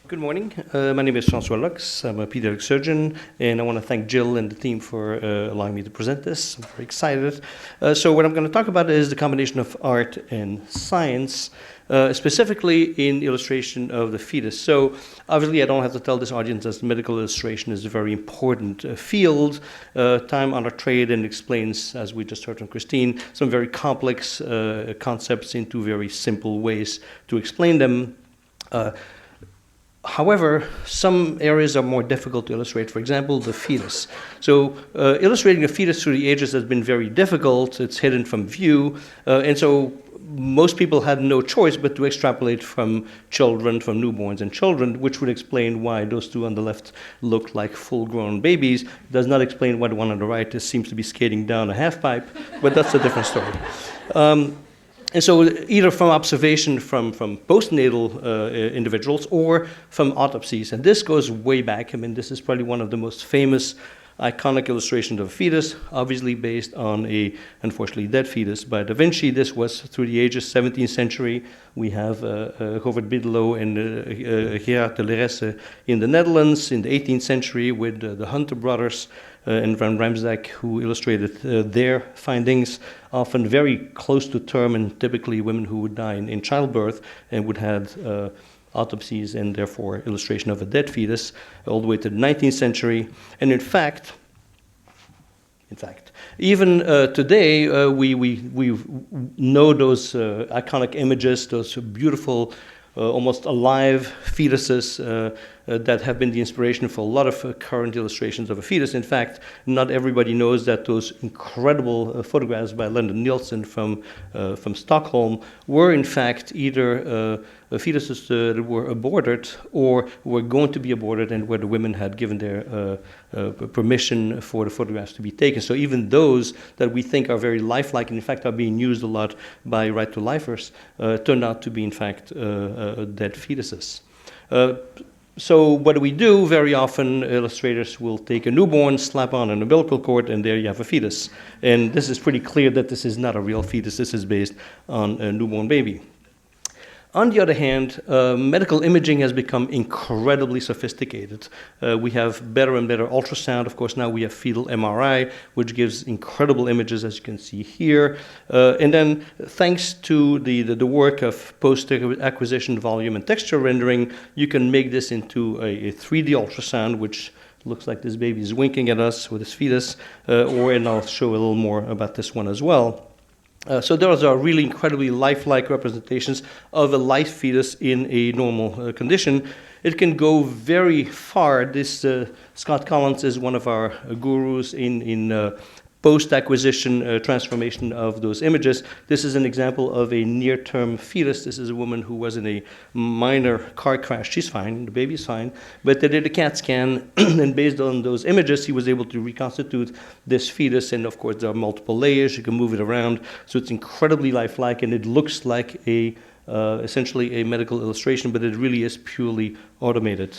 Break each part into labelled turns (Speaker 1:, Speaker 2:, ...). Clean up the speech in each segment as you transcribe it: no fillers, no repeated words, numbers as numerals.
Speaker 1: Good morning. My name is Francois. I'm a pediatric surgeon, and I want to thank Jill and the team for allowing me to present this. I'm very excited. So what I'm going to talk about is the combination of art and science, specifically in illustration of the fetus. So obviously I don't have to tell this audience that medical illustration is a very important field, time-honored trade, and explains, as we just heard from Christine, some very complex concepts into very simple ways to explain them. However, some areas are more difficult to illustrate. For example, the fetus. So illustrating a fetus through the ages has been very difficult. It's hidden from view. And so most people had no choice but to extrapolate from children, from newborns and children, which would explain why those two on the left look like full-grown babies. It does not explain why the one on the right seems to be skating down a half-pipe, but that's a different story. And so either from observation from postnatal individuals or from autopsies. And this goes way back. I mean, this is probably one of the most famous iconic illustrations of a fetus, obviously based on a unfortunately dead fetus by Da Vinci. This was through the ages 17th century. We have Robert Bigelow and Gerard de Leresse in the Netherlands in the 18th century with the Hunter brothers and Van Ramsdijk, who illustrated their findings, often very close to term, and typically women who would die in childbirth and would have autopsies and therefore illustration of a dead fetus, all the way to the 19th century. And in fact, even today, we know those iconic images, those beautiful, almost alive fetuses that have been the inspiration for a lot of current illustrations of a fetus. In fact, not everybody knows that those incredible photographs by Lyndon Nielsen from Stockholm were in fact either fetuses that were aborted or were going to be aborted and where the women had given their permission for the photographs to be taken. So even those that we think are very lifelike and in fact are being used a lot by right-to-lifers turned out to be in fact dead fetuses. So what do we do? Very often illustrators will take a newborn, slap on an umbilical cord, and there you have a fetus. And this is pretty clear that this is not a real fetus. This is based on a newborn baby. On the other hand, medical imaging has become incredibly sophisticated. We have better and better ultrasound. Of course, now we have fetal MRI, which gives incredible images, as you can see here. And then, thanks to the work of post-acquisition volume and texture rendering, you can make this into a 3D ultrasound, which looks like this baby is winking at us with his fetus. And I'll show a little more about this one as well. So those are really incredibly lifelike representations of a live fetus in a normal condition. It can go very far. This Scott Collins is one of our gurus in post-acquisition transformation of those images. This is an example of a near-term fetus. This is a woman who was in a minor car crash. She's fine, the baby's fine, but they did a CAT scan, and based on those images, he was able to reconstitute this fetus, and of course there are multiple layers, you can move it around, so it's incredibly lifelike, and it looks like essentially a medical illustration, but it really is purely automated.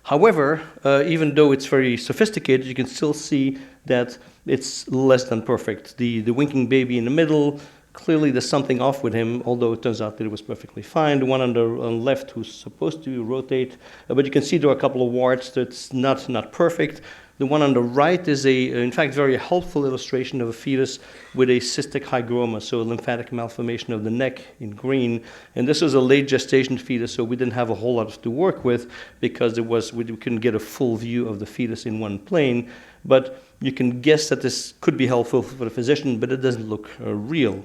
Speaker 1: However, even though it's very sophisticated, you can still see that it's less than perfect. The winking baby in the middle, clearly there's something off with him, although it turns out that it was perfectly fine. The one on the left who's supposed to rotate, but you can see there are a couple of warts that's not perfect. The one on the right is in fact, very helpful illustration of a fetus with a cystic hygroma, so a lymphatic malformation of the neck in green. And this was a late gestation fetus, so we didn't have a whole lot to work with because we couldn't get a full view of the fetus in one plane. But you can guess that this could be helpful for the physician, but it doesn't look real.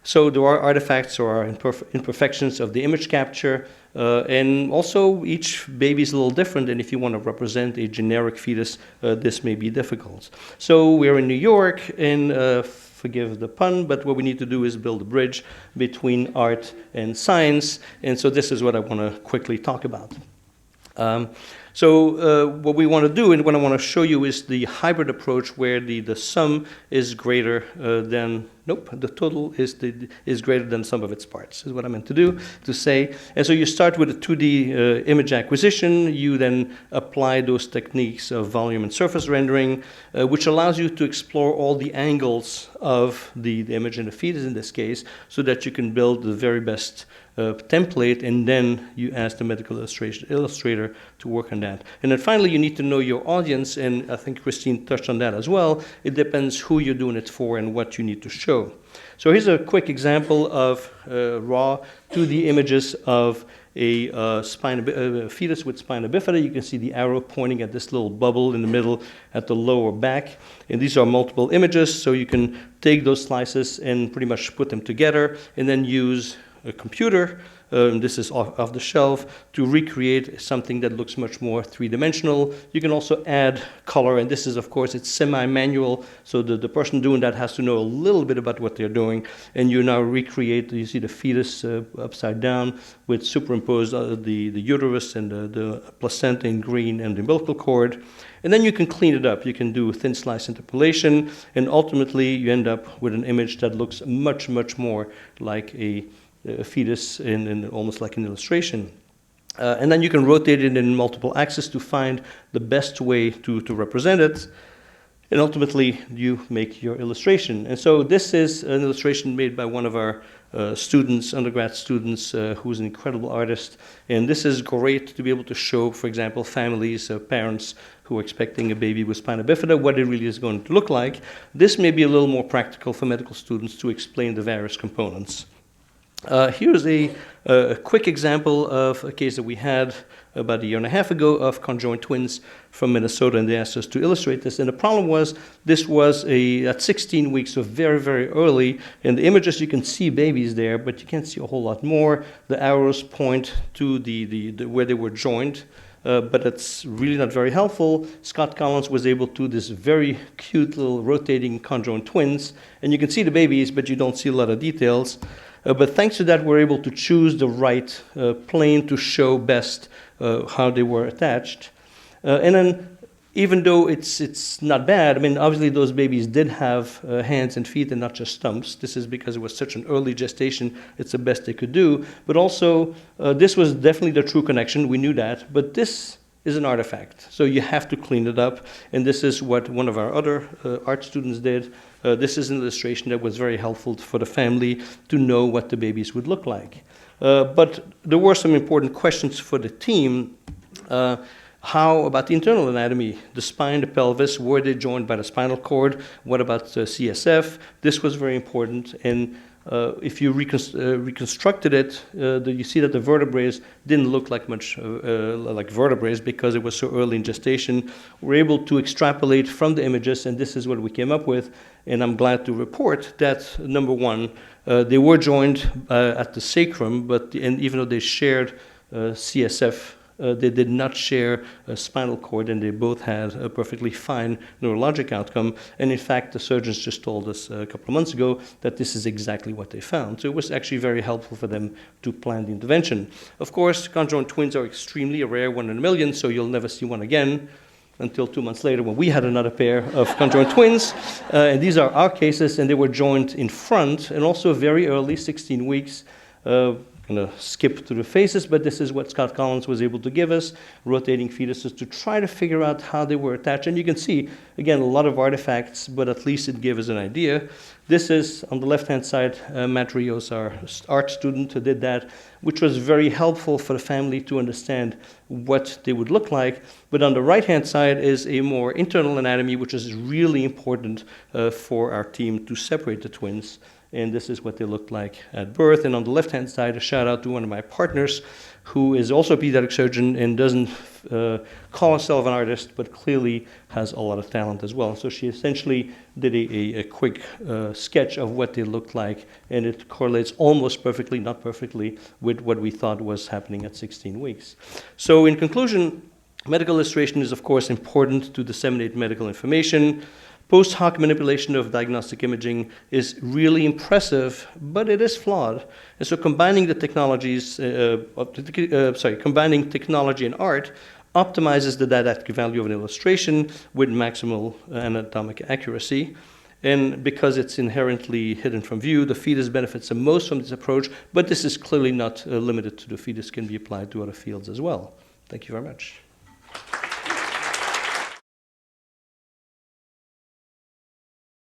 Speaker 1: So there are artifacts or imperfections of the image capture, and also each baby is a little different, and if you want to represent a generic fetus, this may be difficult. So we're in New York, and forgive the pun, but what we need to do is build a bridge between art and science, and so this is what I want to quickly talk about. So what we want to do, and what I want to show you, is the hybrid approach where the sum is greater than, the total is greater than sum of its parts, is what I meant to say. And so you start with a 2D image acquisition. You then apply those techniques of volume and surface rendering, which allows you to explore all the angles of the image and the fetus in this case, so that you can build the very best template, and then you ask the medical illustrator to work on that. And then finally, you need to know your audience, and I think Christine touched on that as well. It depends who you're doing it for and what you need to show. So here's a quick example of raw 2D images of a fetus with spina bifida. You can see the arrow pointing at this little bubble in the middle at the lower back. And these are multiple images, so you can take those slices and pretty much put them together, and then use a computer, this is off the shelf, to recreate something that looks much more three-dimensional. You can also add color, and this is, of course, it's semi-manual, so the person doing that has to know a little bit about what they're doing, and you now recreate, you see the fetus upside down with superimposed the uterus and the placenta in green and the umbilical cord. And then you can clean it up. You can do thin slice interpolation, and ultimately you end up with an image that looks much, much more like a fetus in almost like an illustration. And then you can rotate it in multiple axes to find the best way to represent it. And ultimately, you make your illustration. And so this is an illustration made by one of our students, undergrad students, who's an incredible artist. And this is great to be able to show, for example, families, parents who are expecting a baby with spina bifida, what it really is going to look like. This may be a little more practical for medical students to explain the various components. Here's a quick example of a case that we had about a year and a half ago of conjoined twins from Minnesota, and they asked us to illustrate this. And the problem was, this was at 16 weeks, so very, very early. In the images, you can see babies there, but you can't see a whole lot more. The arrows point to the where they were joined, but it's really not very helpful. Scott Collins was able to do this very cute little rotating conjoined twins, and you can see the babies, but you don't see a lot of details. But thanks to that, we're able to choose the right plane to show best how they were attached. And then, even though it's not bad, I mean, obviously those babies did have hands and feet and not just stumps. This is because it was such an early gestation, it's the best they could do. But also, this was definitely the true connection, we knew that. But this is an artifact, so you have to clean it up. And this is what one of our other art students did. This is an illustration that was very helpful for the family to know what the babies would look like. But there were some important questions for the team. How about the internal anatomy? The spine, the pelvis, were they joined by the spinal cord? What about CSF? This was very important. And if you reconstructed it, you see that the vertebrae didn't look like much like vertebrae because it was so early in gestation. We're able to extrapolate from the images, and this is what we came up with. And I'm glad to report that, number one, they were joined at the sacrum, and even though they shared CSF, they did not share a spinal cord, and they both had a perfectly fine neurologic outcome. And in fact, the surgeons just told us a couple of months ago that this is exactly what they found. So it was actually very helpful for them to plan the intervention. Of course, conjoined twins are extremely rare, 1 in a million, so you'll never see one again until 2 months later when we had another pair of conjoined twins. And these are our cases, and they were joined in front, and also very early, 16 weeks. I'm going to skip through the faces, but this is what Scott Collins was able to give us, rotating fetuses to try to figure out how they were attached. And you can see, again, a lot of artifacts, but at least it gave us an idea. This is, on the left-hand side, Matt Rios, our art student, who did that, which was very helpful for the family to understand what they would look like. But on the right-hand side is a more internal anatomy, which is really important for our team to separate the twins. And this is what they looked like at birth. And on the left-hand side, a shout out to one of my partners, who is also a pediatric surgeon and doesn't call herself an artist, but clearly has a lot of talent as well. So she essentially did a quick sketch of what they looked like, and it correlates almost perfectly, not perfectly, with what we thought was happening at 16 weeks. So in conclusion, medical illustration is, of course, important to disseminate medical information. Post hoc manipulation of diagnostic imaging is really impressive, but it is flawed. And so combining the technologies, combining technology and art optimizes the didactic value of an illustration with maximal anatomic accuracy. And because it's inherently hidden from view, the fetus benefits the most from this approach, but this is clearly not limited to the fetus, can be applied to other fields as well. Thank you very much.